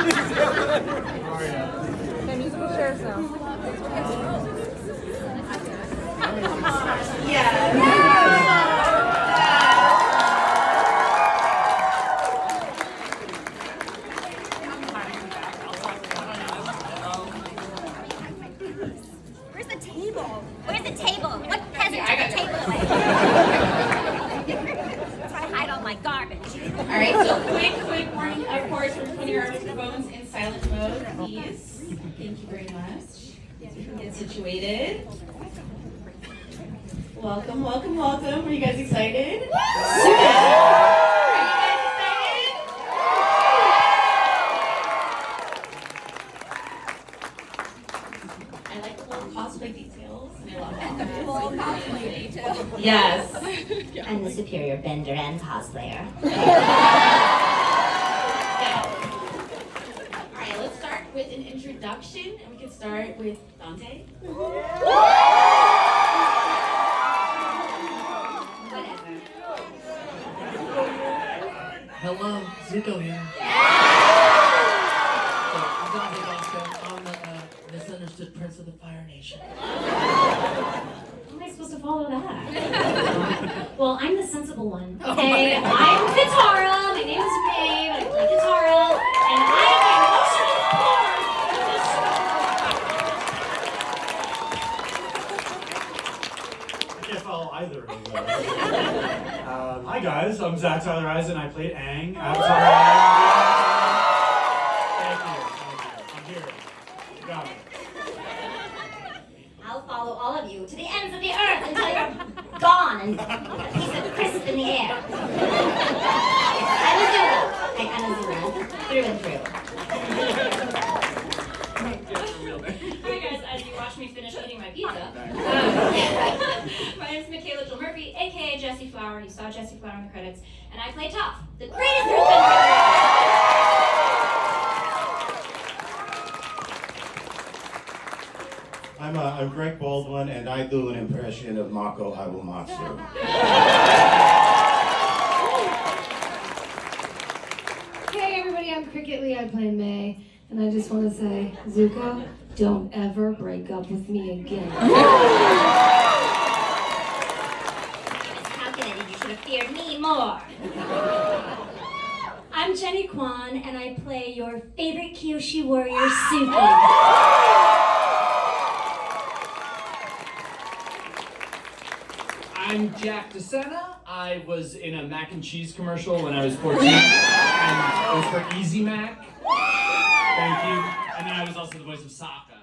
Okay, musical chairs now. Where's the table? Where's the table? What peasant took the table away? That's where I hide all my garbage. All right, so quick warning, of course, we're putting our phones in silent mode, please. Thank you very much. Get situated. Welcome. Are you guys excited? Are you guys excited? I like the little cosplay details. And I love that. Full cosplay detail. Yes. I'm the superior bender and cosplayer. Alright, let's start with an introduction, and we can start with Dante. Whatever. Hello, Zuko here. So, I'm Dante Basco. I'm the misunderstood prince of the Fire Nation. How am I supposed to follow that? Well, I'm the sensible one. Okay, I'm Katara. My name is Mae. I play Katara, and I'm emotionally poor. I can't follow either of those. Hi guys, I'm Tyler Eisen. I played Aang. Avatar Aang. Thank you. I'm here. You got me. I'll follow all of you to the ends of the earth until you're gone and a piece of crisp in the air. I'm Azula, through and through. Hi guys, as you watch me finish eating my pizza. My name is Michaela Jill Murphy, aka Jessie Flower. You saw Jessie Flower in the credits, and I play Toph, the greatest earthbender. I'm Greg Baldwin, and I do an impression of Mako Iwamatsu. Hey everybody, I'm Cricket Leigh. I play Mae, and I just want to say, Zuko, don't ever break up with me again. Calculated, you should have feared me more. I'm Jennie Kwan, and I play your favorite Kyoshi warrior, Suki. I'm Jack Sena. I was in a mac and cheese commercial when I was 14, and it was for Easy Mac. Thank you. And then I was also the voice of Sokka.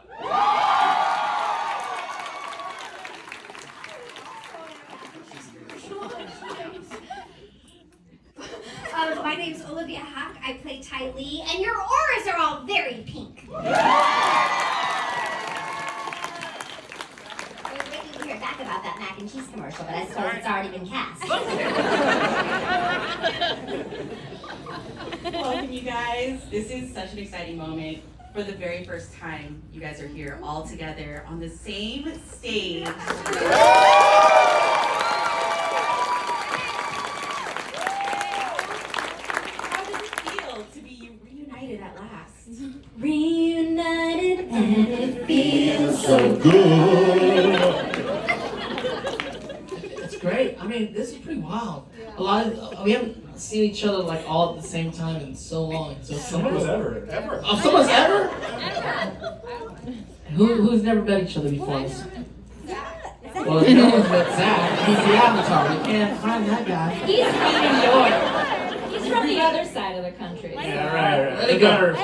My name's Olivia Hack. I play Tyler Eisen, and your auras are all very pink. I was waiting to hear back about that mac and cheese commercial, but I suppose it's already been cast. Welcome, you guys. This is such an exciting moment. For the very first time, you guys are here all together on the same stage. How does it feel to be reunited at last? Reunited, and it feels So good. It's great. I mean, this is pretty wild. We haven't seen each other like all at the same time in so long. So Someone's ever. Oh, someone's ever? Who's never met each other before? Well, no one's met Zach. He's the Avatar. We can't find that guy. He's from New York. He's from the other side of the country. Yeah, right. Let it go.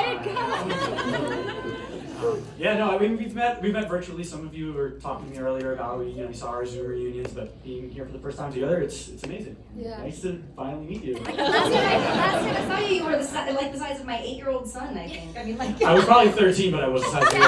Yeah, no, I mean we've met virtually. Some of you were talking to me earlier about we saw our Zoom reunions, but being here for the first time together, it's amazing. Yeah. Nice to finally meet you. Last time I saw you, you were the size of my 8-year-old son, I think. I mean, like. I was probably 13, but I was the size of you.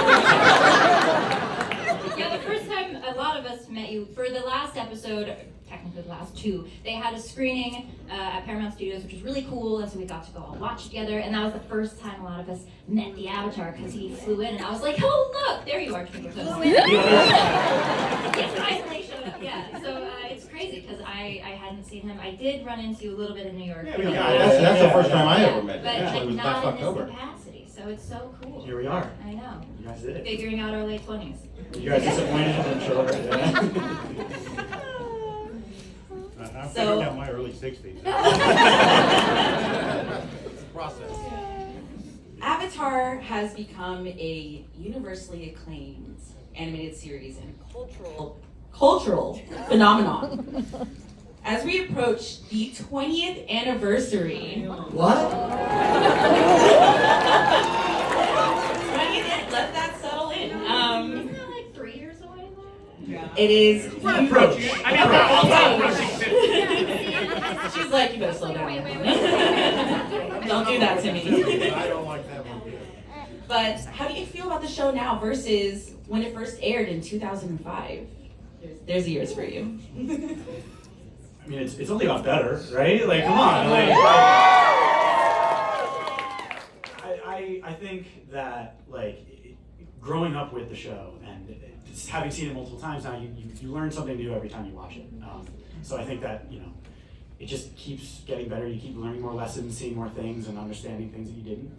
Yeah, the first time a lot of us met you for the last episode, technically the last two, they had a screening at Paramount Studios, which was really cool, and so we got to go all watch together, and that was the first time a lot of us met the Avatar, because he flew in, and I was like, oh look, there you are, Twinkle Toes. Yes, finally showed up, yeah. So it's crazy, because I hadn't seen him. I did run into you a little bit in New York. Yeah, that's the first time I ever met him. But Actually, it was not last in this October. capacity. So So it's so cool. Here we are. I know. You guys did it. Figuring out our late 20s. You guys disappointed, I'm sure. Yeah. I'm So- figuring out my early 60s. Process. Avatar has become a universally acclaimed animated series and cultural phenomenon. As we approach the 20th anniversary, What? 20th, let that settle in. Isn't that like 3 years away now? It is. We're approaching. I mean, we're also approaching 50. She's like, you better slow down. Wait. Don't do that to me. I don't like that one bit. But how do you feel about the show now versus when it first aired in 2005? There's a years for you. I mean, it's only got better, right? Like, come on. Like, I think that, like, growing up with the show and just having seen it multiple times now, you learn something new every time you watch it. So I think that, you know, it just keeps getting better. You keep learning more lessons, seeing more things, and understanding things that you didn't.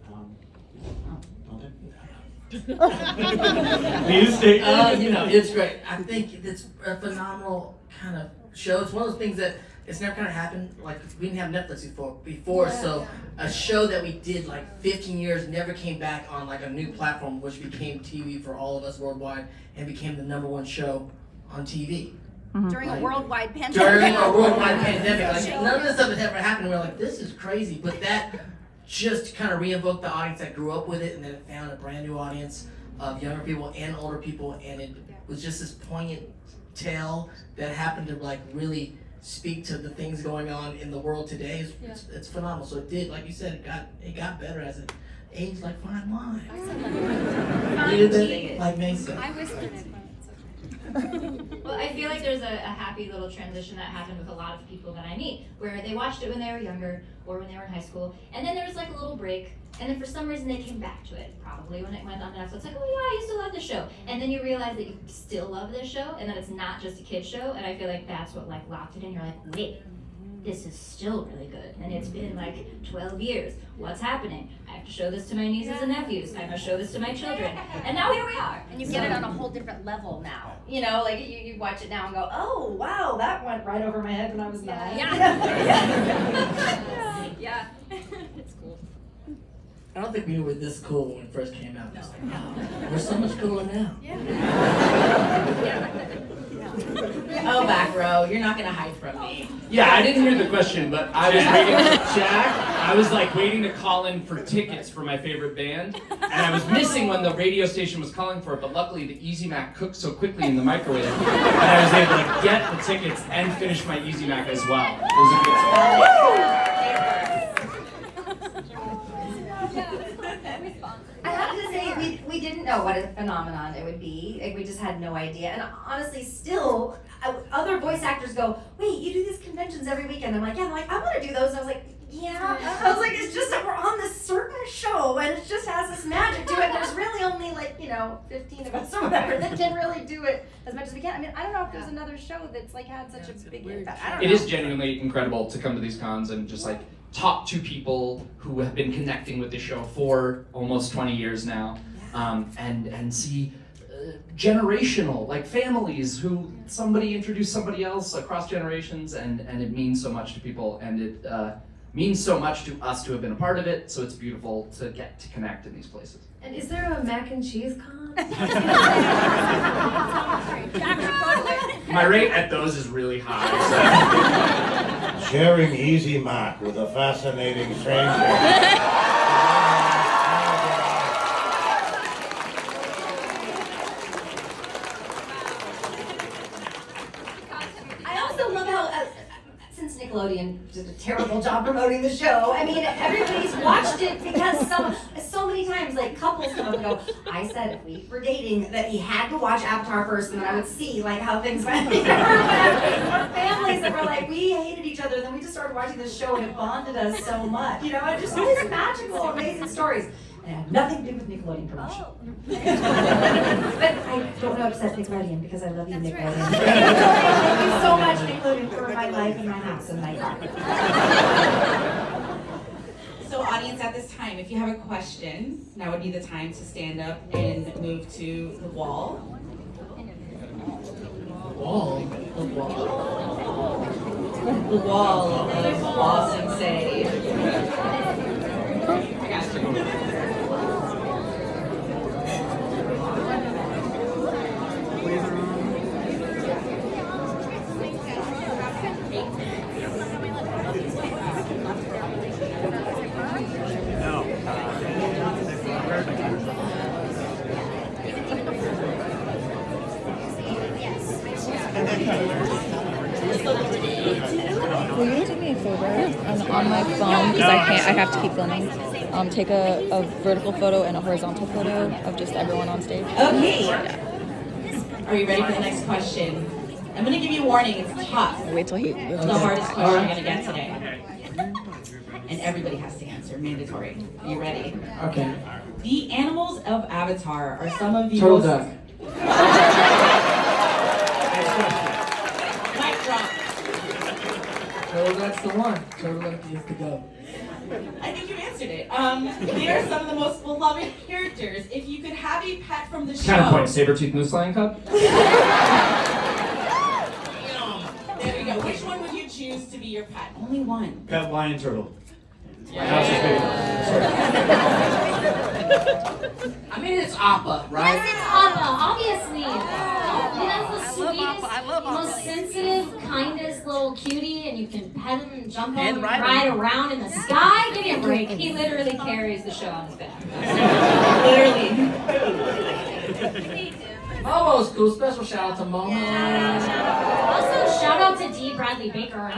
Please take You know, it's great. I think it's a phenomenal kind of show. It's one of those things that it's never kind of happened. Like, we didn't have Netflix before, so a show that we did like 15 years never came back on like a new platform, which became TV for all of us worldwide and became the #1 show on TV. During a worldwide pandemic. During a worldwide pandemic, like none of this stuff has ever happened. We're like, this is crazy, but that just kind of re-invoked the audience that grew up with it, and then it found a brand new audience of younger people and older people, and it was just this poignant tale that happened to like really speak to the things going on in the world today. It's phenomenal. So it did, like you said, it got better as it aged like fine wine. You did that, like Mae said. I whispered it. Well, I feel like there's a happy little transition that happened with a lot of people that I meet, where they watched it when they were younger or when they were in high school, and then there was like a little break, and then for some reason they came back to it, probably when it went on Netflix. It's like, oh yeah, I used to love this show, and then you realize that you still love this show, and that it's not just a kid's show, and I feel like that's what like locked it in. You're like, wait, this is still really good, and it's been like 12 years. What's happening? I have to show this to my nieces and nephews. I must show this to my children, and now here we are. And you get it on a whole different level now. You know, like you watch it now and go, oh wow, that went right over my head when I was 9. Yeah. It's cool. I don't think we were this cool when it first came out. It's like, wow, we're so much cooler now. Oh, back row, you're not gonna hide from me. Yeah, I didn't hear the question, but I was waiting for Jack. I was like waiting to call in for tickets for my favorite band, and I was missing when the radio station was calling for it, but luckily the Easy Mac cooked so quickly in the microwave that I was able to get the tickets and finish my Easy Mac as well. It was a good I have to say, we didn't know what a phenomenon it would be. Like, we just had no idea. And honestly, still, other voice actors go, wait, you do these conventions every weekend. I'm like, yeah. I'm like, I want to do those. And I was like, yeah. I was like, it's just that we're on this certain show, and it just has this magic to it. And there's really only 15 of us or whatever that can really do it as much as we can. I mean, I don't know if there's another show that's like had such a big impact. I don't know. It is genuinely incredible to come to these cons and just like talk to people who have been connecting with the show for almost 20 years now, and see generational, like families who somebody introduced somebody else across generations, and it means so much to people, and it means so much to us to have been a part of it, so it's beautiful to get to connect in these places. And is there a mac and cheese con? My rate at those is really high. Sharing Easy Mac with a fascinating stranger. I also love how, since Nickelodeon did a terrible job promoting the show, I mean, everybody's watched it because so many times, like, couples come up and go, I said if we were dating that he had to watch Avatar first, and then I would see, like, how things went. Or families that were like, we hated each other, and then we just started watching this show, and it bonded us so much. You know, it's just all these magical, amazing stories. And it had nothing to do with Nickelodeon promotion. But I don't want to upset Nickelodeon because I love you, Nickelodeon. Thank you so much, Nickelodeon, for my life and my house and my car. So on audience at this time, if you have a question, now would be the time to stand up and move to the wall. Wall. The wall of Law Sensei. I got you. Will you do me a favor on my phone, because I have to keep filming, take a vertical photo and a horizontal photo of just everyone on stage? Okay. Are you ready for the next question? I'm going to give you a warning, it's tough. Wait till he... It's the hardest question you're going to get today. And everybody has to answer, mandatory. Are you ready? Okay. The animals of Avatar are some of the Turtle most... duck. Mic drop. Turtle duck's the one. Turtle duck is the go. I think you answered it. They are some of the most beloved characters. If you could have a pet from the show... Counterpoint, saber-toothed moose lion cub? There we go. Which one would you choose to be your pet? Only one. Pet lion turtle. Yeah. My house is big. I mean, it's Appa, right? Yes, it's Appa, obviously. That's the sweetest, most sensitive, kindest little cutie, and you can pet him and jump on him and ride around in the sky. Give me a break. He literally carries the show on his back. Literally. Momo's cool. Special shout out to Momo. Also, shout out to D. Bradley Baker.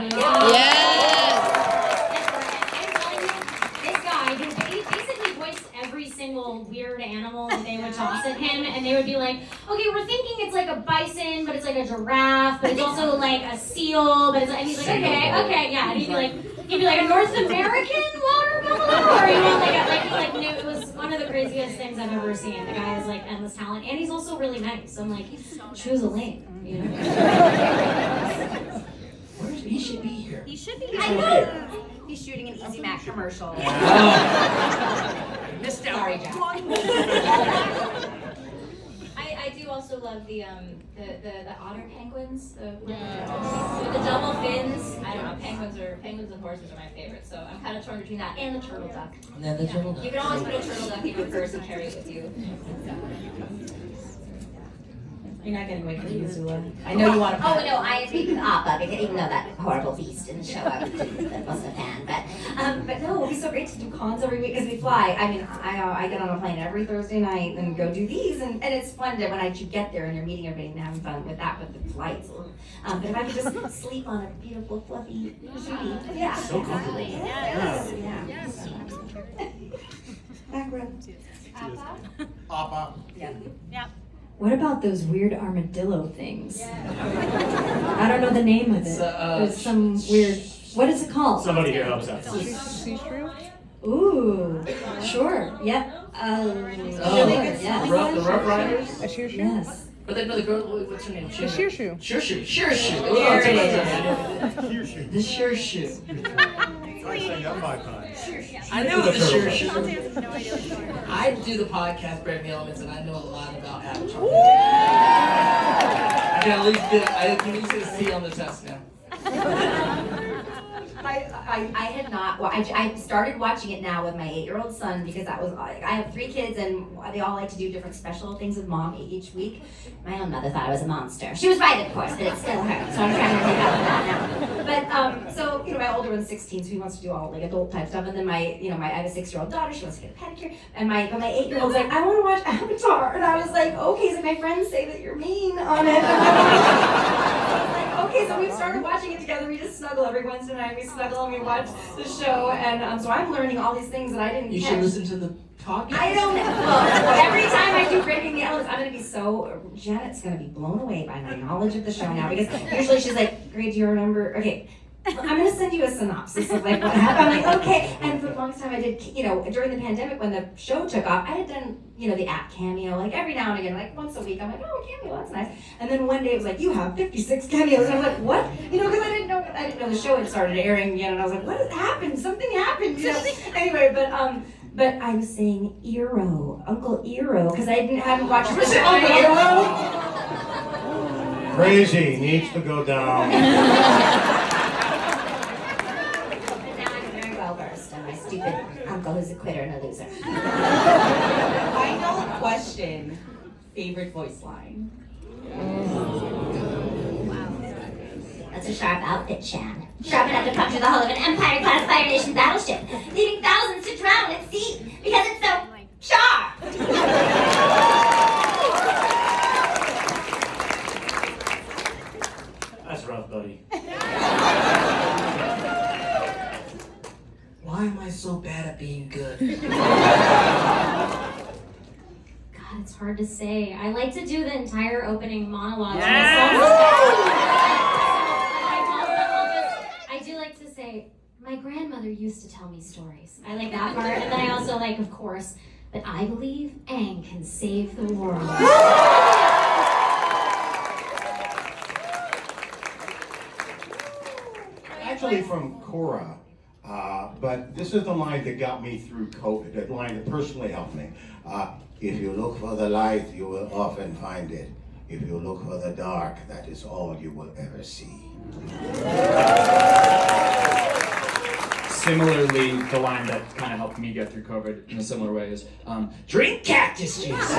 This guy, he basically voiced every single weird animal that they would toss at him, and they would be like, okay, we're thinking it's like a bison, but it's like a giraffe, but it's also like a seal, but it's like, and he's like, okay, yeah, and he'd be like a North American water buffalo, or he knew. It was one of the craziest things I've ever seen. The guy has like endless talent, and he's also really nice. I'm like, choose a lane, you know? He should be here. He should be here. I know. He's shooting an Easy Mac commercial. Missed out. Sorry, Jack. I do also love the otter penguins, with the double fins. I don't know, penguins and horses are my favorite, so I'm kind of torn between that and the turtle duck. And then the turtle duck. You can always put a turtle duck in your purse and carry it with you. You're not getting away from you, Azula. I know you want to. Oh no, I agree with Appa, because even though that horrible beast in the show, I wasn't a fan. But no, it'll be so great to do cons every week as we fly. I mean, I get on a plane every Thursday night and go do these, and it's fun to when you get there and you're meeting everybody and having fun with that, with the flights. But if I could just sleep on a beautiful fluffy sheet, yeah. So comfortable. Yeah. Back row. Appa. Yeah. What about those weird armadillo things? I don't know the name of it. There's some weird. What is it called? Somebody here helps out. Ooh, sure. Yep. Yes. The Rough Riders? A sheer shoe? Yes. But then, no, the girl, what's her name? A sheer shoe. Sure shoe. There it is. The sure shoe. I sang that 5 times. I know the sure shoe. I do the podcast, Break the Elements, and I know a lot about Avatar. I can at least get a C on the test now. I had not. Well, I started watching it now with my 8-year-old son because that was. I have 3 kids and they all like to do different special things with mom each week. My own mother thought I was a monster. She was right, of course, but it's still her. So I'm trying to take out of that now. But so my older one's 16, so he wants to do all like adult type stuff. And then I have a 6-year-old daughter. She wants to get a pedicure. And my 8-year-old's like, I want to watch Avatar. And I was like, okay. So my friends say that you're mean on it. I was like, okay. So we started watching it together. We just snuggle every Wednesday night. We snuggle and we watch the show. And so I'm learning all these things that I didn't. You should listen to the podcast. I don't know. Well, every time I do Breaking the Elements, I'm going to be Janet's going to be blown away by my knowledge of the show now because usually she's like, great, do you remember? Okay, I'm gonna send you a synopsis of like what happened. I'm like, okay. And for the longest time I did, during the pandemic when the show took off, I had done, the app cameo, like every now and again, like once a week. I'm like, oh, a cameo, that's nice. And then one day it was like, you have 56 cameos. And I'm like, what? Because I didn't know the show had started airing yet. And I was like, what has happened? Something happened. Anyway, but I was saying Iroh, Uncle Iroh, because I hadn't watched the show. Uncle Iroh. Crazy, needs to go down. Stupid uncle who's a quitter and a loser. Final question. Favorite voice line? That's a sharp outfit, Shan. Sharp enough to puncture the hull of an Empire-class Fire Nation battleship, leaving thousands to drown at sea because it's so sharp. That's rough, buddy. Why am I so bad at being good? God, it's hard to say. I like to do the entire opening monologue. I do like to say, my grandmother used to tell me stories. I like that part. And then I also like, of course, but I believe Aang can save the world. Actually from Korra, but this is the line that got me through COVID, the line that personally helped me. If you look for the light, you will often find it. If you look for the dark, that is all you will ever see. Similarly, the line that kind of helped me get through COVID in a similar way is, drink cactus juice.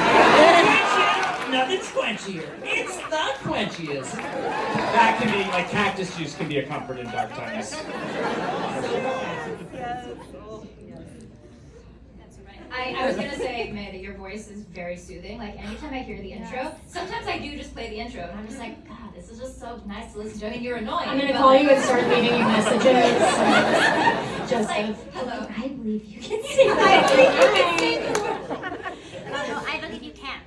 Nothing quenchier. It's the quenchiest. That can be, like, cactus juice can be a comfort in dark times. I was gonna say, Mae, that your voice is very soothing. Like anytime I hear the intro, sometimes I do just play the intro, and I'm just like, God, this is just so nice to listen to. I mean, you're annoying. I'm gonna call you and start leaving you messages. Just like, hello. I believe you can sing. I believe you can sing. No, I believe you can't.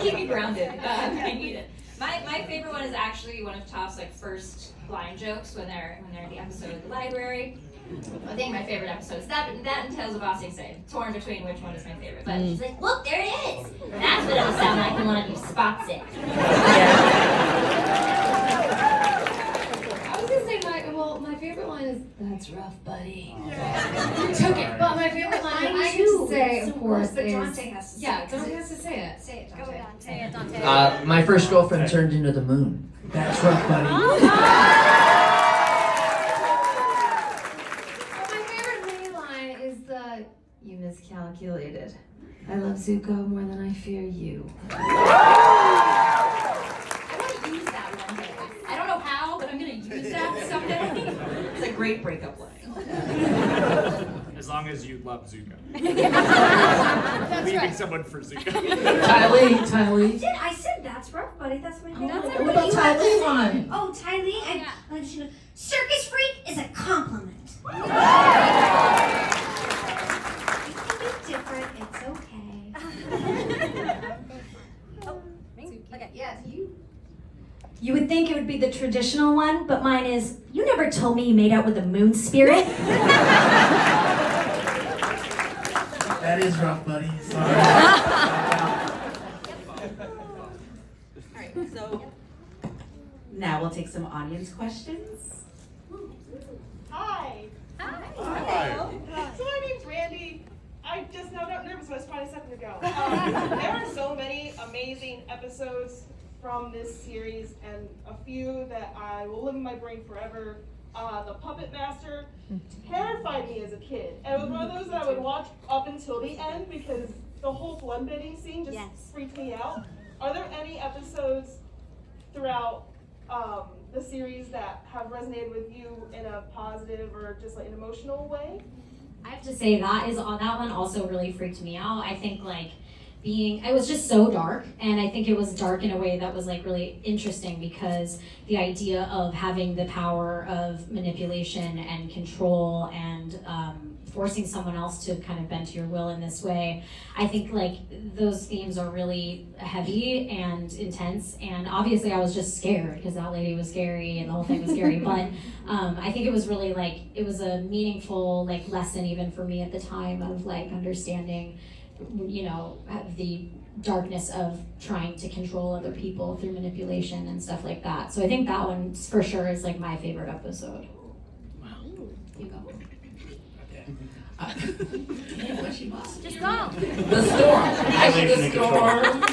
keep me grounded. I need it. My favorite one is actually one of Toph's first line jokes when they're in the episode of the library. I think my favorite episode is that and Tales of Ba Sing Se. Torn between which one is my favorite. But she's like, look, there it is. That's what it'll sound like when one of you spots it. I was gonna say my favorite line is "That's rough, buddy." You took it, but my favorite line I get to say, of course, but is Dante has to say it. Dante has to say it. Say it, Go, Dante. Dante. Say it, Dante. My first girlfriend turned into the moon. That's rough, buddy. My favorite Leigh line is the "You miscalculated. I love Zuko more than I fear you." I want to use that one day. I don't know how, but I'm gonna use that someday. It's a great breakup line. As long as you love Zuko. That's Leaving right. someone for Zuko. Tyler. I said that's rough, buddy. That's my favorite. That's What about Tyler line? Oh, Tylee, circus freak is a compliment. You can be different. It's okay. Okay, yeah, it's you. You would think it would be the traditional one, but mine is, you never told me you made out with a moon spirit. That is rough, buddy. Sorry. Alright, so now we'll take some audience questions. Hi. Hi. So my name's Randy. I just now got nervous when I was trying a second ago. There are so many amazing episodes from this series, and a few that I will live in my brain forever. The Puppet Master terrified me as a kid. And it was one of those that I would watch up until the end because the whole bloodletting scene just freaked me out. Are there any episodes throughout the series that have resonated with you in a positive or just like an emotional way? I have to say that one also really freaked me out. I think it was just so dark, and I think it was dark in a way that was really interesting because the idea of having the power of manipulation and control and forcing someone else to kind of bend to your will in this way. I think like those themes are really heavy and intense, and obviously I was just scared because that lady was scary and the whole thing was scary, but I think it was really like, it was a meaningful like lesson even for me at the time of like understanding, you know, the darkness of trying to control other people through manipulation and stuff like that. So I think that one for sure is like my favorite episode. You go. Just go. The storm. Actually, the storm.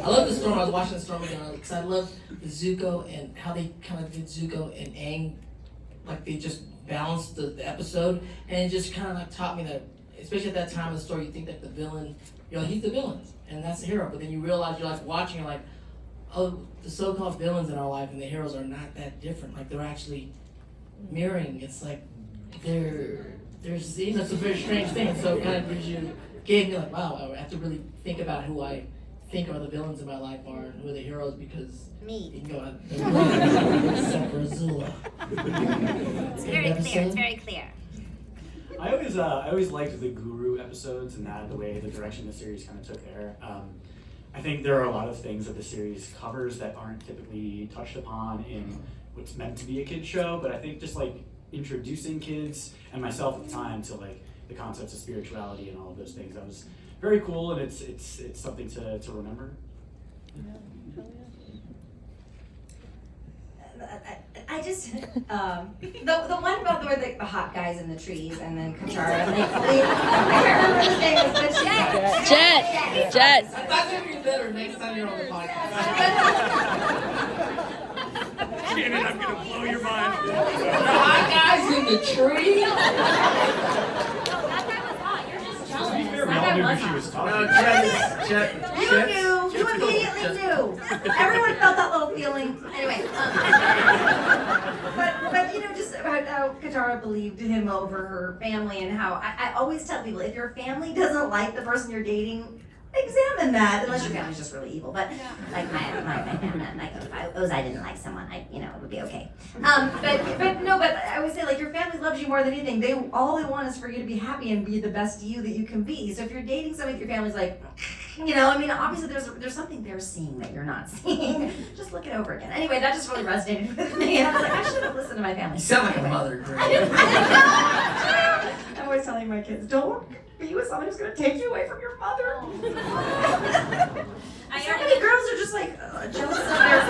I love the storm. I was watching the storm again because I love Zuko and how they kind of did Zuko and Aang. Like they just balanced the episode, and it just kind of like taught me that, especially at that time of the story, you think that the villain, you know, he's the villain and that's the hero. But then you realize you're like watching, you're like, oh, the so-called villains in our life and the heroes are not that different. Like they're actually mirroring. It's like there's you know, it's a very strange thing. So it kind of gave me like, wow, I have to really think about who I think are the villains in my life are and who are the heroes, because Me. you can go out except for Azula. It's very clear. It's very clear. I always liked the Guru episodes and the way the direction the series kind of took there. I think there are a lot of things that the series covers that aren't typically touched upon in what's meant to be a kid's show, but I think just like introducing kids and myself at the time to like the concepts of spirituality and all of those things, that was very cool, and it's something to remember. I just the one about where the hot guys in the trees and then Katara and they flee. I can't remember his name, but Jet. I thought you'd be better next time you're on the podcast. Shannon, I'm gonna blow your mind. The hot guys in the tree. To be fair, we all knew who she was talking about. Jet. You knew. You immediately knew. Everyone felt that little feeling. Anyway, but you know, just about how Katara believed him over her family, and how I always tell people, if your family doesn't like the person you're dating, examine that. Unless your family's just really evil. But like my family, like if I didn't like someone, it would be okay. But I always say, like, your family loves you more than anything. All they want is for you to be happy and be the best you that you can be. So if you're dating somebody, your family's like, you know, I mean, obviously there's something they're seeing that you're not seeing. Just look it over again. Anyway, that just really resonated with me. And I was like, I should have listened to my family. You sound like a mother, Greg. I'm always telling my kids, don't be with someone who's going to take you away from your mother. So many girls are just like jealous of their.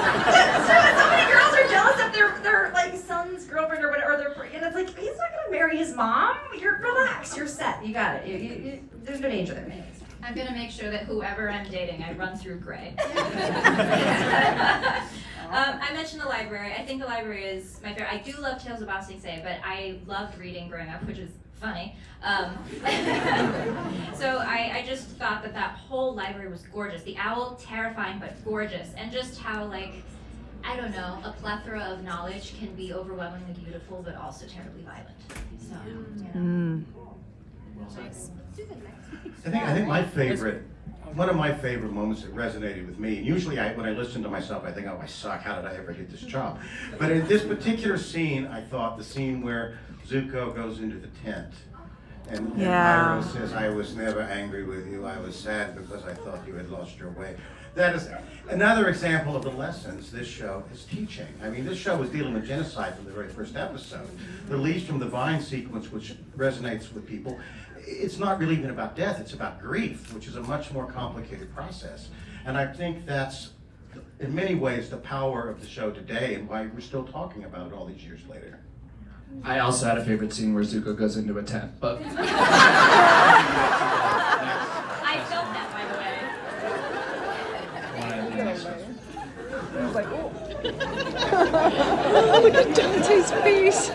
So many girls are jealous of their like son's girlfriend or whatever. And it's like, he's not going to marry his mom. You're relaxed. You're set. You got it. There's no danger there. Anyways. I'm gonna make sure that whoever I'm dating, I run through Gray. I mentioned the library. I think the library is my favorite. I do love Tales of Ba Sing Se, but I loved reading growing up, which is funny. So I just thought that whole library was gorgeous. The owl, terrifying but gorgeous, and just how, like, I don't know, a plethora of knowledge can be overwhelmingly beautiful but also terribly violent. So, you know. I think one of my favorite moments that resonated with me, and usually when I listen to myself, I think, oh, I suck, how did I ever get this job? But in this particular scene, I thought the scene where Zuko goes into the tent, and Iroh says, I was never angry with you, I was sad because I thought you had lost your way. That is another example of the lessons this show is teaching. I mean, this show was dealing with genocide from the very first episode. The Leaves from the Vine sequence, which resonates with people, it's not really even about death, it's about grief, which is a much more complicated process. And I think that's, in many ways, the power of the show today and why we're still talking about it all these years later. I also had a favorite scene where Zuko goes into a tent, but... I felt that, by the way. I was like, oh. Look at Dante's face.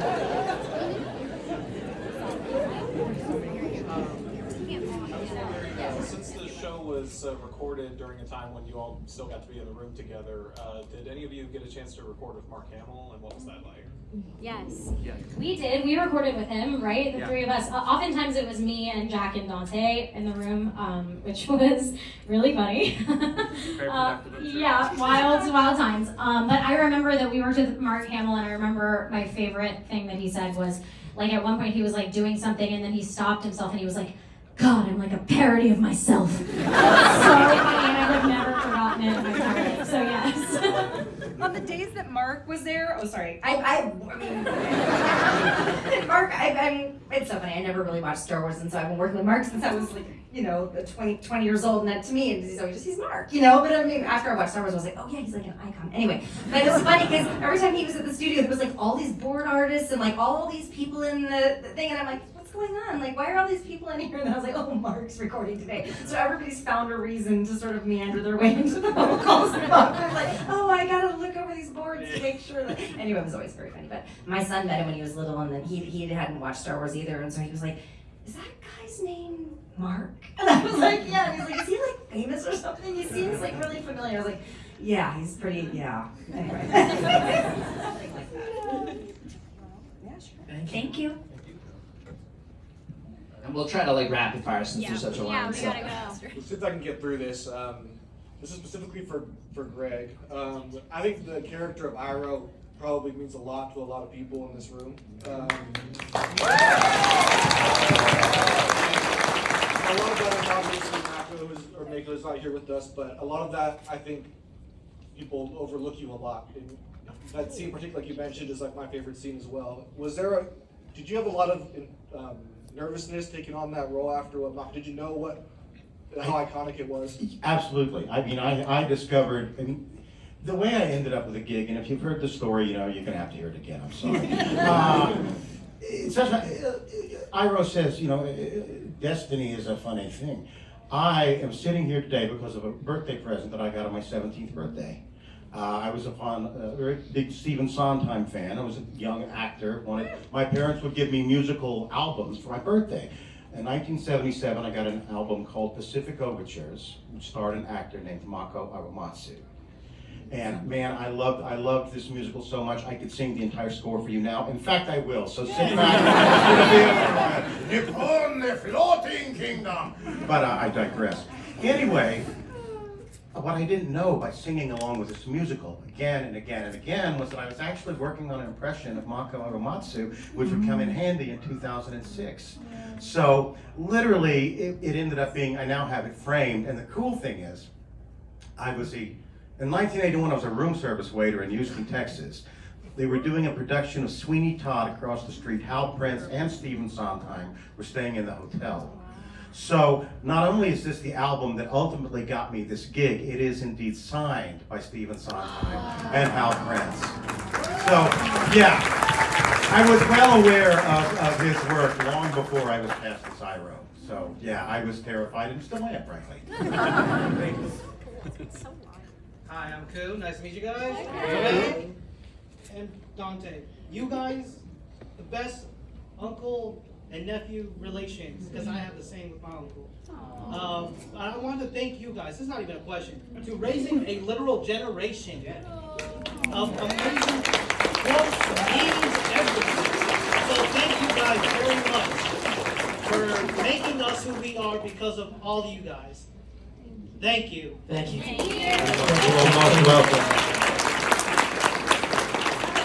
Since the show was recorded during a time when you all still got to be in the room together. Did any of you get a chance to record with Mark Hamill, and what was that like? Yes. Yeah. We did. We recorded with him, right? The Yeah. three of us. Oftentimes it was me and Jack and Dante in the room, which was really funny. Very productive, I'm sure. Yeah, wild times. But I remember that we worked with Mark Hamill, and I remember my favorite thing that he said was, like, at one point he was like doing something, and then he stopped himself, and he was like, "God, I'm like a parody of myself." So funny, and I have never forgotten it in my entire life. So yes. On the days that Mark was there, I mean, Mark, it's so funny. I never really watched Star Wars, and so I've been working with Mark since I was like, 20 years old, and that to me, he's Mark, But I mean, after I watched Star Wars, I was like, oh yeah, he's like an icon. Anyway, but it was funny because every time he was at the studio, there was like all these board artists and like all these people in the thing, and I'm like, what's going on? Like, why are all these people in here? And I was like, oh, Mark's recording today. So everybody's found a reason to sort of meander their way into the vocals. And I was like, oh, I gotta look over these boards to make sure that. Anyway, it was always very funny. But my son met him when he was little, and then he hadn't watched Star Wars either, and so he was like, is that guy's name Mark? And I was like, yeah. And he was like, is he like famous or something? He seems like really familiar. I was like, yeah, he's pretty, yeah. Anyway. Thank you. And we'll try to like rapid fire since there's such a Yeah, line. we So. gotta go. Let's see if I can get through this. This is specifically for Greg. I think the character of Iroh probably means a lot to a lot of people in this room. A lot of that is obviously Mako or Mako is not here with us, but a lot of that I think people overlook you a lot. And that scene, particularly like you mentioned, is like my favorite scene as well. Did you have a lot of nervousness taking on that role after what Mako? Did you know how iconic it was? Absolutely. I mean, I discovered, the way I ended up with a gig, and if you've heard the story, you're going to have to hear it again. I'm sorry. Iroh says, destiny is a funny thing. I am sitting here today because of a birthday present that I got on my 17th birthday. I was a very big Stephen Sondheim fan. I was a young actor. My parents would give me musical albums for my birthday. In 1977, I got an album called Pacific Overtures, which starred an actor named Mako Aramatsu. And man, I loved this musical so much, I could sing the entire score for you now. In fact, I will, so sit back. Nippon, the floating kingdom. But I digress. Anyway, what I didn't know by singing along with this musical again and again and again was that I was actually working on an impression of Mako Aramatsu, which would come in handy in 2006. So literally, it ended up being, I now have it framed, and the cool thing is, in 1981, I was a room service waiter in Houston, Texas. They were doing a production of Sweeney Todd across the street. Hal Prince and Stephen Sondheim were staying in the hotel. So not only is this the album that ultimately got me this gig, it is indeed signed by Stephen Sondheim and Hal Prince. So yeah, I was well aware of his work long before I was cast as Iroh. So yeah, I was terrified and still am, frankly. Thank you. Hi, I'm Ku. Nice to meet you guys. Hi. And Dante. You guys, the best uncle and nephew relations, because I have the same with my uncle. I wanted to thank you guys, this is not even a question, to raising a literal generation of amazing quotes, memes, everything. So thank you guys very much for making us who we are because of all of you guys. Thank you. Thank you. Thank you. You're welcome.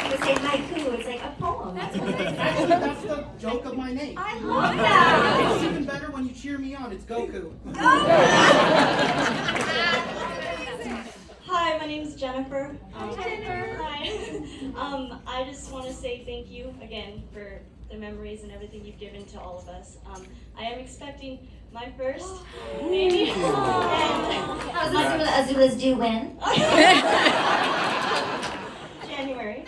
You say haiku, it's like a poem. That's the joke of my name. I love that. It's even better when you cheer me on. It's Goku. Hi, my name's Jennifer. Hi. I just want to say thank you again for the memories and everything you've given to all of us. I am expecting my first baby. Azula's due when? January.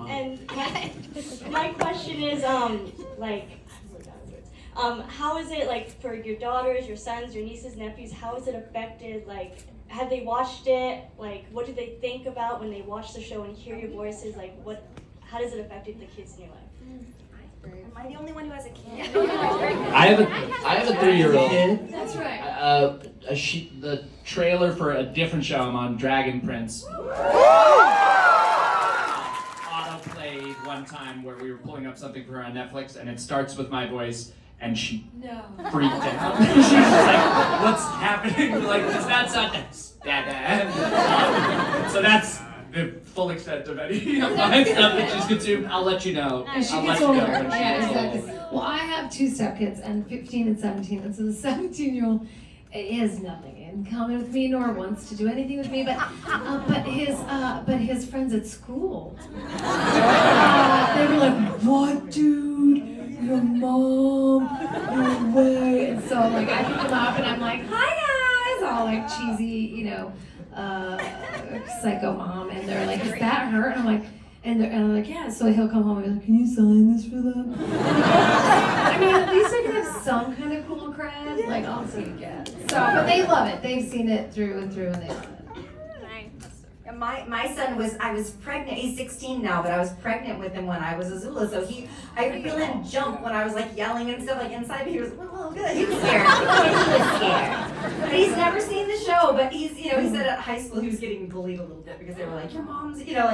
And my question is, how is it like for your daughters, your sons, your nieces, nephews? How is it affected? Like, have they watched it? Like, what do they think about when they watch the show and hear your voices? Like, how does it affect the kids in your life? Am I the only one who has a kid? I have a 3-year-old. That's right. the trailer for a different show I'm on, Dragon Prince. Auto-played one time where we were pulling up something for her on Netflix, and it starts with my voice, and she freaked out. She's just like, what's happening? We're like, does that sound Dad? So that's the full extent of any of my stuff that she's consumed. I'll let you know. As she I'll gets let you know older. when she Yeah, gets exactly. older. Well, I have 2 stepkids, and 15 and 17, and so the 17-year-old has nothing in common with me, nor wants to do anything with me. But his friends at school, they were like, "What, dude? Your mom? No way!" And so like I pick them up, and I'm like, "Hi guys," all like cheesy, psycho mom, and they're like, "Is that her?" And I'm like. And I'm like, yeah, so he'll come home and be like, "Can you sign this for them?" I mean, at least I can have some kind of cool cred. Like, I'll see again. So, but they love it. They've seen it through and through, and they love it. My son I was pregnant, he's 16 now, but I was pregnant with him when I was Azula, so I would feel him jump when I was like yelling and stuff, like inside me, he was good, he was scared. He was scared. But he's never seen the show, but he said at high school he was getting bullied a little bit because they were like, "Your mom's," and he was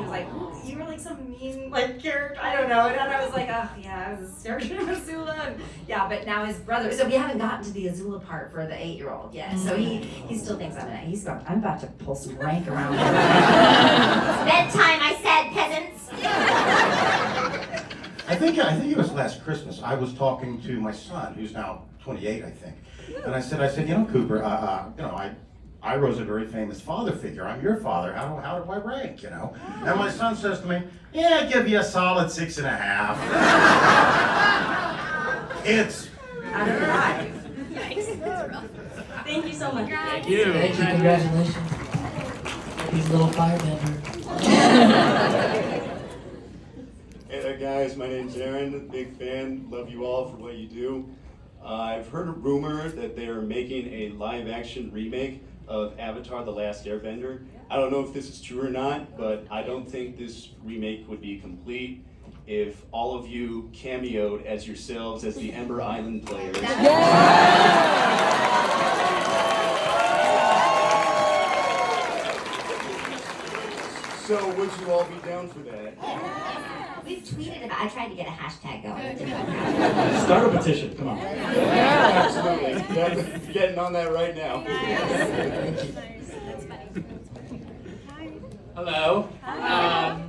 like, "You were like some mean, like, character," I don't know, and I was like, "Oh, yeah, I was scared of Azula," and yeah, but now his brother, so we haven't gotten to the Azula part for the 8-year-old yet, so he still thinks I'm about to pull some rank around here. Bedtime, I said, peasants. I think it was last Christmas. I was talking to my son, who's now 28, I think, and I said, Cooper, Iroh's a very famous father figure. I'm your father. How do I rank? And my son says to me, "Yeah, I'd give you a solid 6.5." It's out of 5. Thank you so much. Thank you. Thank you. Congratulations. He's a little firebender. Hey there, guys. My name's Aaron. Big fan. Love you all for what you do. I've heard a rumor that they are making a live-action remake of Avatar: The Last Airbender. I don't know if this is true or not, but I don't think this remake would be complete if all of you cameoed as yourselves as the Ember Island players. So would you all be down for that? We've tweeted about. I tried to get a hashtag going. Start a petition. Come on. Yeah, absolutely. Getting on that right now. Hello. I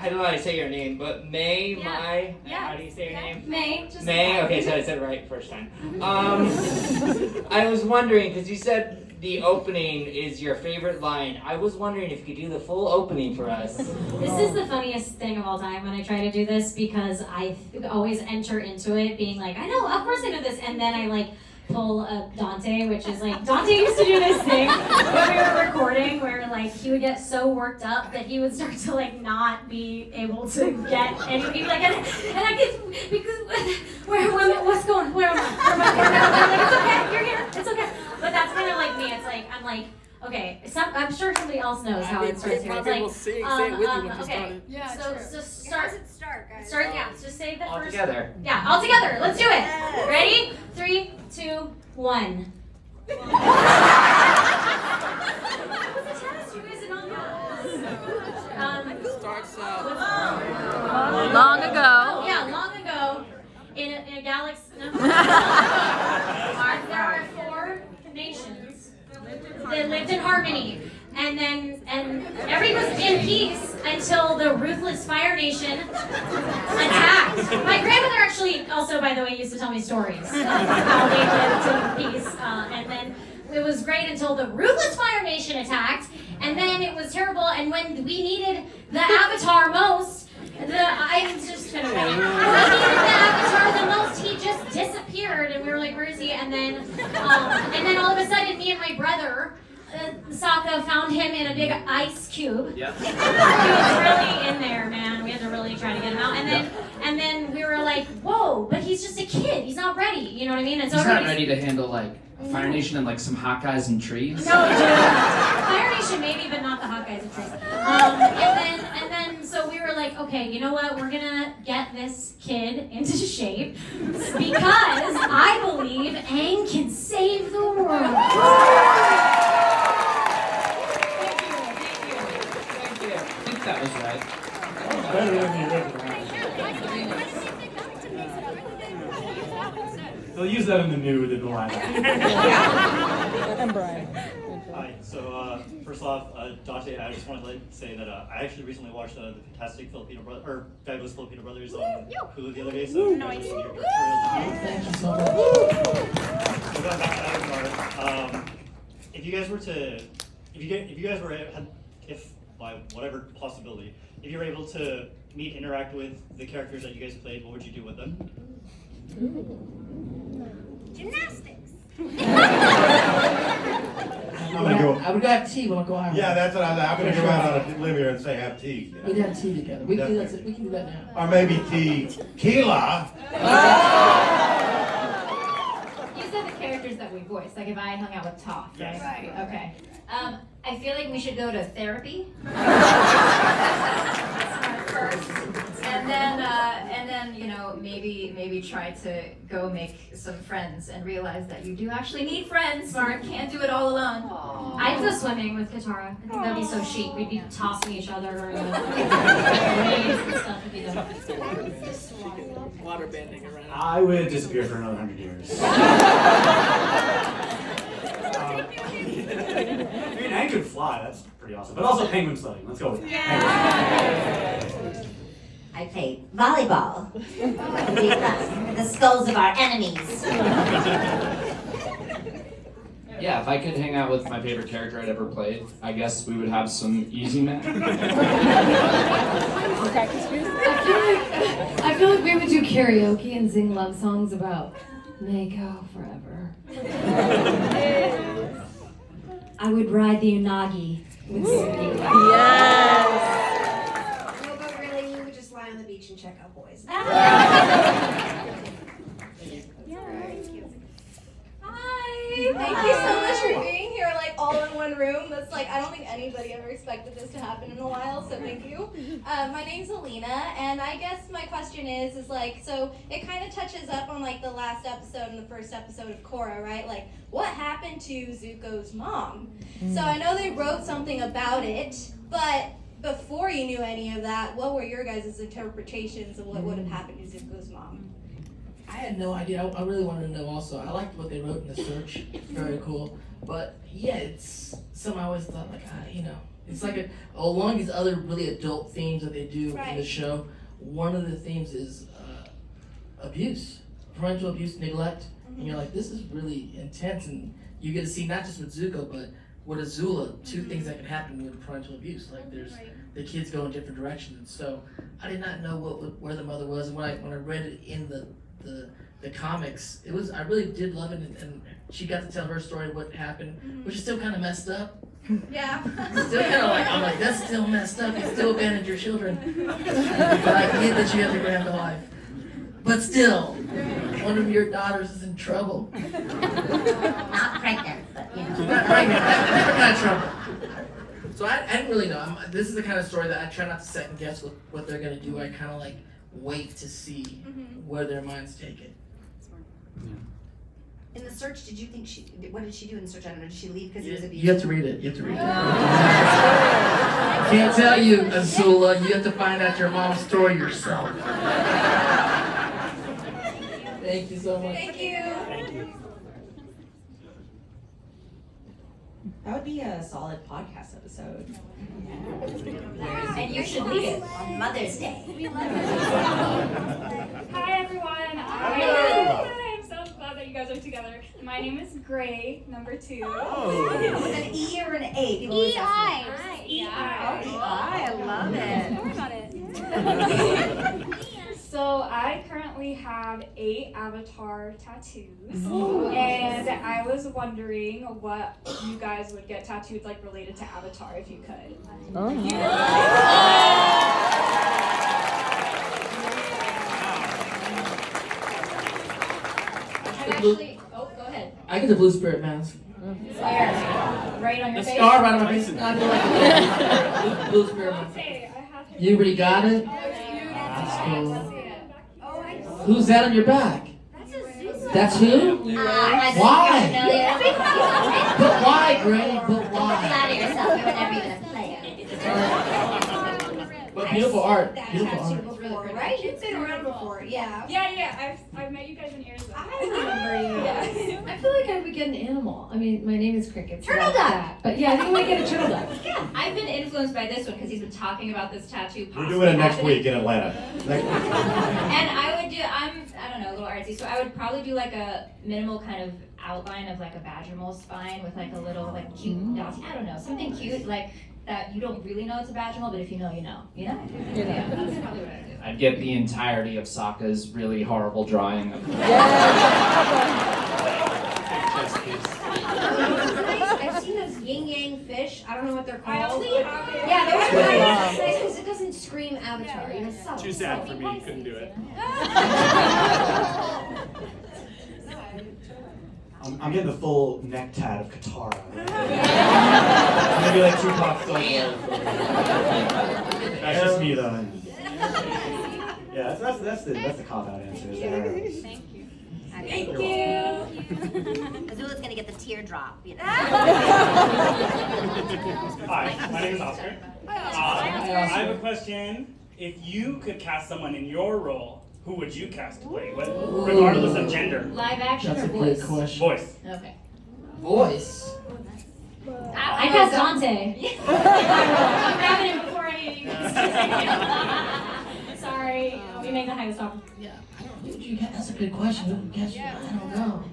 don't know how to say your name, but Mae, how do you say your name? Mae. Mae? Okay, so I said it right first time. I was wondering, because you said the opening is your favorite line. I was wondering if you could do the full opening for us. This is the funniest thing of all time when I try to do this, because I always enter into it being like, I know, of course I know this, and then I like pull a Dante, which is like, Dante used to do this thing when we were recording where like he would get so worked up that he would start to like not be able to get anything, like, and I get, because what's going, where am I? I'm like, it's okay, you're here, it's okay. But that's kind of like me, it's like, I'm like, okay, I'm sure somebody else knows how it starts here. It's like, say it with you when you okay, start it. so start. How does it start, guys? Start, yeah, just say the All first. together. Yeah, all together. Let's do it. Ready? 3, 2, 1. That was a test. You guys did not know. Starts Long ago. Oh, yeah, long ago. In a galaxy. No. There are 4 nations that lived in harmony. And everybody was in peace until the ruthless Fire Nation attacked. My grandmother actually also, by the way, used to tell me stories of how they lived in peace. And then it was great until the ruthless Fire Nation attacked. And then it was terrible. And when we needed the Avatar most, I'm just gonna wait. When we needed the Avatar the most, he just disappeared. And we were like, where is he? And then all of a sudden, me and my brother, Sokka, found him in a big ice cube. Yep. He was really in there, man. We had to really try to get him out. And then we were like, whoa, but he's just a kid. He's not ready. You know what I mean? And so He's not ready to handle like a Fire Nation and like some hot guys and trees. No, Fire Nation maybe, but not the hot guys and trees. And then so we were like, okay, you know what? We're gonna get this kid into shape because I believe Aang in the nude in the live action. And Brian. Hi. So first off, Dante, I just wanted to say that I actually recently watched the Fantastic Filipino Fabulous Filipino Brothers on Hulu the other day. So congratulations on your directorial debut. Thank you so much. So going back to Avatar, if you guys were to, if by whatever possibility, if you were able to interact with the characters that you guys played, what would you do with them? Gymnastics. I'm gonna go. I would go have tea when I go out. Yeah, that's what I'm gonna go out on a limb here and say have tea. You know? We'd have tea together. We can do that now. Or maybe tequila. You said the characters that we voiced, like if I hung out with Toph, right? Yes. Right. Okay. I feel like we should go to therapy. First, and then you know, maybe try to go make some friends and realize that you do actually need friends. Mark can't do it all alone. I'd go swimming with Katara. I think that'd be so chic. We'd be tossing each other in the waves and stuff. It'd be dope. Water bending around. I would disappear for another 100 years. I mean, Aang could fly. That's pretty awesome. But also penguin sledding. Let's go with that. I play volleyball. The skulls of our enemies. Yeah, if I could hang out with my favorite character I'd ever played, I guess we would have some easy math. I feel like we would do karaoke and sing love songs about May Go Forever. I would ride the Unagi with Suki. Yes. No, but really, we would just lie on the beach and check out boys. Thank you so much for being here, like all in one room. That's like, I don't think anybody ever expected this to happen in a while, so thank you. My name's Alina, and I guess my question is like, so it kind of touches up on like the last episode and the first episode of Korra, right? Like, what happened to Zuko's mom? So I know they wrote something about it, but before you knew any of that, what were your guys' interpretations of what would have happened to Zuko's mom? I had no idea. I really wanted to know also. I liked what they wrote in the search. Very cool. But yeah, it's something I always thought like, you know, it's like along these other really adult themes that they do in the show, one of the themes is abuse, parental abuse, neglect. And you're like, this is really intense. And you get to see not just with Zuko, but with Azula, two things that can happen with parental abuse. Like there's the kids go in different directions. And so I did not know where the mother was. And when I read it in the comics, it was, I really did love it, and she got to tell her story of what happened, which is still kind of messed up. Yeah. Still kind of like, I'm like, that's still messed up. You still abandoned your children. But I get that you have to grab the life. But still, one of your daughters is in trouble. Not pregnant, but you know. Not pregnant, different kind of trouble. So I didn't really know. This is the kind of story that I try not to second guess what they're gonna do. I kind of like wait to see where their minds take it. In the search, did you think what did she do in the search? I don't know, did she leave because it was abuse? You have to read it. You have to read it. I can't tell you, Azula. You have to find out your mom's story yourself. Thank you so much. Thank you. That would be a solid podcast episode. And you should lead it on Mother's Day. Hi everyone. I'm so glad that you guys are together. My name is Gray, number 2. Oh. With an E or an A? People always ask me. E-I. I love it. Don't worry about it. So I currently have 8 Avatar tattoos, and I was wondering what you guys would get tattooed like related to Avatar if you could. Actually, go ahead. I get the blue spirit mask. Where? Right on your The face? scar right on my face. I do like the blue spirit mask. You already got it? That's cool. Who's that on your back? That's who? Why? But why, Granny? But why? Flatter yourself. You're never even a player. But beautiful art. Beautiful art. Before, right? right? You've been around before, yeah. Yeah. I've met you guys in Arizona. I remember you. Yeah. I feel like I would get an animal. I mean, my name is Cricket. so Turtle that's duck. that. But yeah, I think I might get a turtle duck. Yeah, I've been influenced by this one because he's been talking about this tattoo. We're doing it next week in Atlanta. And I would do, I don't know, a little artsy. So I would probably do like a minimal kind of outline of like a badger mole spine with like a little like cute dots. I don't know, something cute like that you don't really know it's a badger mole, but if you know, you know. You know? Yeah, that's probably what I do. I'd get the entirety of Sokka's really horrible drawing of I've seen those yin yang fish. I don't know what they're called. I also have it. Yeah, they're nice because it doesn't scream Avatar. You know, subtle. Too sad for me, couldn't do it. I'm getting the full neck tat of Katara. Maybe like Tupac somewhere. That's just me though. Yeah, that's the cop-out answer. Is the arrows. Thank you. Thank you. Azula's gonna get the teardrop. You know? Hi, my name is Oscar. I have a question. If you could cast someone in your role, who would you cast to play, regardless of gender? Live action That's or a great voice? question. Voice. Okay. Voice. I cast Dante. I'm grabbing him before Sorry, we make the highest offer. Yeah, I don't know. That's a good question. Who would catch you? I don't know.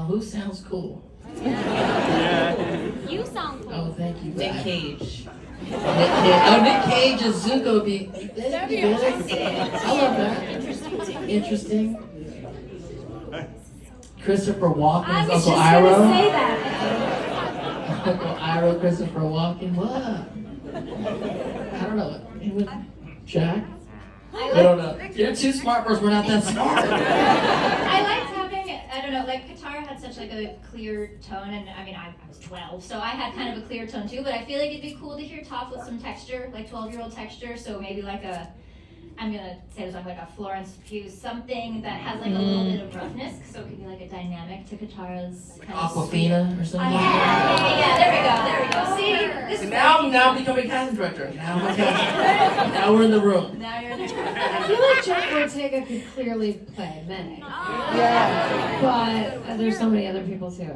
Who sounds cool? You sound cool. Oh, thank you. Nick Cage. Nick Cage and Zuko would be. That'd be good. I love that. Interesting. Christopher Walken I as was Uncle just gonna Iroh. say that. Uncle Iroh, Christopher Walken. What? I don't know. Anyone? Jack? I don't know. You're too smart for us. We're not that smart. I liked having, I don't know, like Katara had such like a clear tone, and I mean, I was 12, so I had kind of a clear tone too, but I feel like it'd be cool to hear Toph with some texture, like 12-year-old texture, so maybe like a, I'm gonna say this, like a Florence Pugh, something that has like a little bit of roughness, so it could be like a dynamic to Katara's kind of Aquafina or something? yeah, there we go. See, this is Now I'm becoming casting director. Now we're in the room. Now you're there. I feel like John Ortega could clearly play May. Yeah. But there's so many other people too.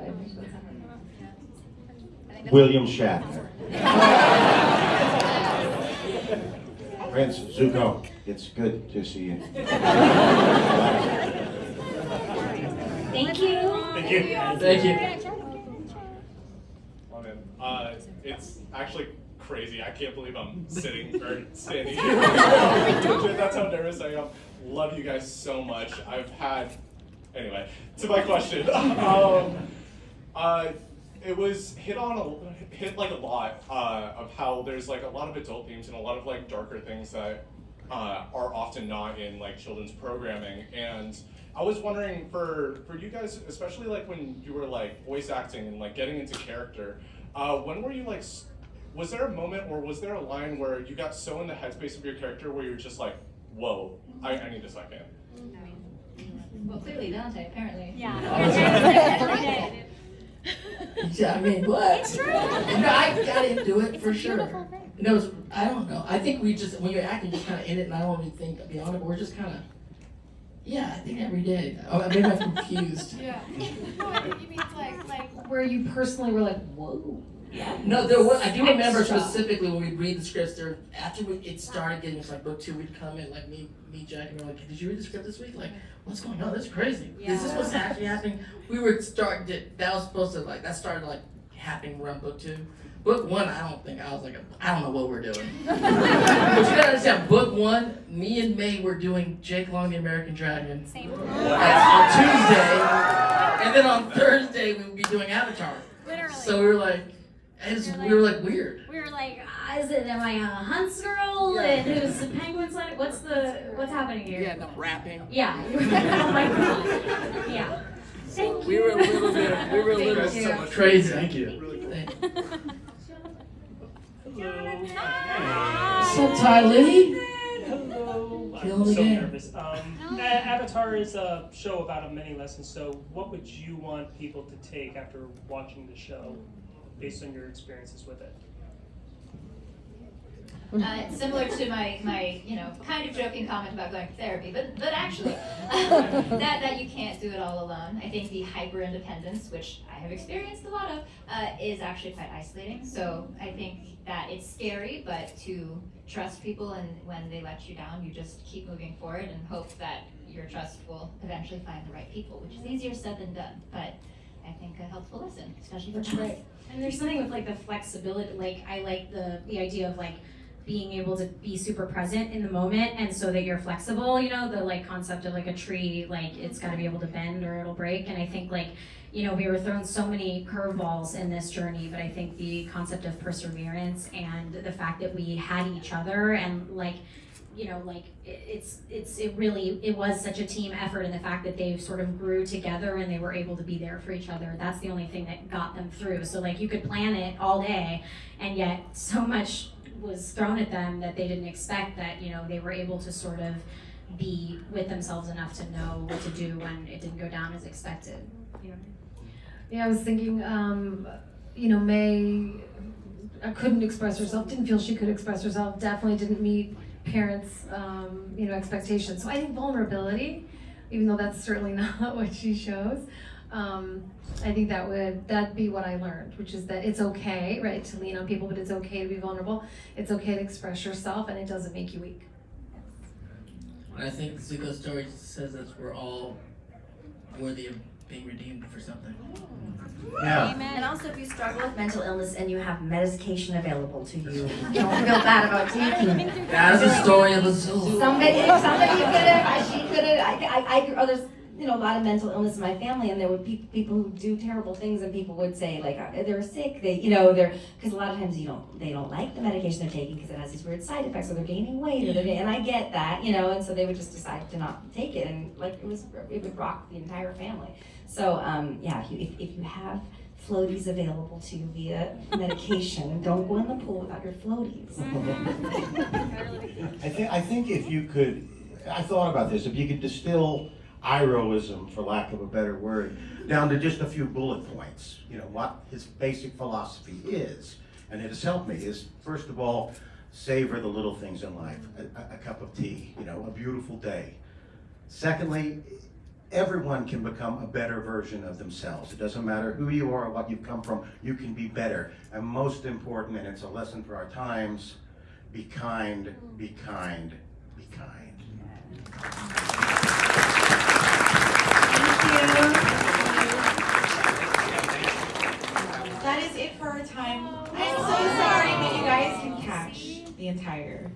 William Shatner. Prince Zuko, it's good to see you. Thank you. Thank you. Thank you. Oh man, it's actually crazy. I can't believe I'm sitting or standing here. That's how nervous I am. Love you guys so much. Anyway, to my question. It was hit like a lot of how there's like a lot of adult themes and a lot of like darker things that are often not in like children's programming. And I was wondering for you guys, especially like when you were like voice acting and like getting into character, when were you like, was there a moment or was there a line where you got so in the headspace of your character where you're just like, whoa, I need a second? Well, clearly Dante, apparently. Yeah. Yeah, I mean, what? It's true. No, I got into it for sure. No, I don't know. I think we just, when you're acting, you're just kind of in it, and I don't really think beyond it, but we're just kind of, yeah, I think every day. Maybe I'm confused. Yeah. No, I think you mean like where you personally were like, whoa. Yeah. No, there was. I do remember specifically when we read the scripts. There, after it started getting to like book 2, we'd come in like me, Jack, and we're like, "Did you read the script this week? Like, what's going on? This is crazy. Is this what's actually happening?" We were starting to. That was supposed to like. That started like happening around book 2. Book 1, I don't think I was like. I don't know what we're doing. But you gotta understand. Book 1, me and Mae were doing Jake Long, the American Dragon. Same. On Tuesday, and then on Thursday we would be doing Avatar. Literally. So we were like. We were like weird. We were like, am I a hunts girl? Yeah. And who's the penguins like? What's happening here? Yeah, no, rapping. Yeah. Oh my god. Yeah. Thank you. We were a little bit, so much crazy. Thank you. What's up, Tyler? Hello. I'm Killing the so game. nervous. Avatar is a show about many lessons, so what would you want people to take after watching the show based on your experiences with it? Similar to my kind of joking comment about going to therapy, but actually, that you can't do it all alone. I think the hyper independence, which I have experienced a lot of, is actually quite isolating. So I think that it's scary, but to trust people, and when they let you down, you just keep moving forward and hope that your trust will eventually find the right people, which is easier said than done, but I think a helpful lesson, especially for Toph. And there's something with like the flexibility, like I like the idea of like being able to be super present in the moment, and so that you're flexible, you know, the like concept of like a tree, like it's got to be able to bend or it'll break. And I think like, you know, we were thrown so many curveballs in this journey, but I think the concept of perseverance and the fact that we had each other, and like, you know, like it was such a team effort, and the fact that they sort of grew together and they were able to be there for each other, that's the only thing that got them through. So like you could plan it all day, and yet so much was thrown at them that they didn't expect, that, you know, they were able to sort of be with themselves enough to know what to do when it didn't go down as expected. You know? Yeah, I was thinking, you know, Mae couldn't express herself, didn't feel she could express herself, definitely didn't meet parents' you know, expectations. So I think vulnerability, even though that's certainly not what she shows, I think that'd be what I learned, which is that it's okay, right, to lean on people, but it's okay to be vulnerable. It's okay to express yourself, and it doesn't make you weak. I think Zuko's story says that we're all worthy of being redeemed for something. Yeah. And also, if you struggle with mental illness and you have medication available to you, don't feel bad about taking it. That's the story of Azula. Somebody could have, she could have, there's, you know, a lot of mental illness in my family, and there would be people who do terrible things, and people would say, like, they're sick, because a lot of times they don't like the medication they're taking because it has these weird side effects, or they're gaining weight, and I get that, you know, and so they would just decide to not take it, and like, it would rock the entire family. So, yeah, if you have floaties available to you via medication, don't go in the pool without your floaties. I think if you could, I thought about this, if you could distill Irohism, for lack of a better word, down to just a few bullet points, you know, what his basic philosophy is, and it has helped me, is first of all, savor the little things in life, a cup of tea, you know, a beautiful day. Secondly, everyone can become a better version of themselves. It doesn't matter who you are or what you've come from, you can be better. And most important, and it's a lesson for our times, be kind, be kind, be kind. That is it for our time. I'm so sorry, but you guys can catch the entire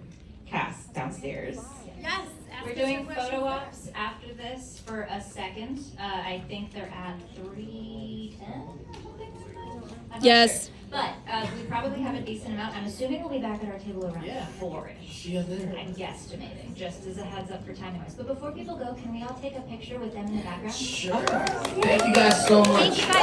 cast downstairs. Yes, we're doing photo ops after this for a second. I think they're at 3:10. Yes. Sure. But we probably have a decent amount. I'm assuming we'll be back at our table around 4-ish. See you there. I'm guesstimating, just as a heads up for timing-wise. But before people go, can we all take a picture with them in the background? Sure. Thank you guys so much. Thank you guys.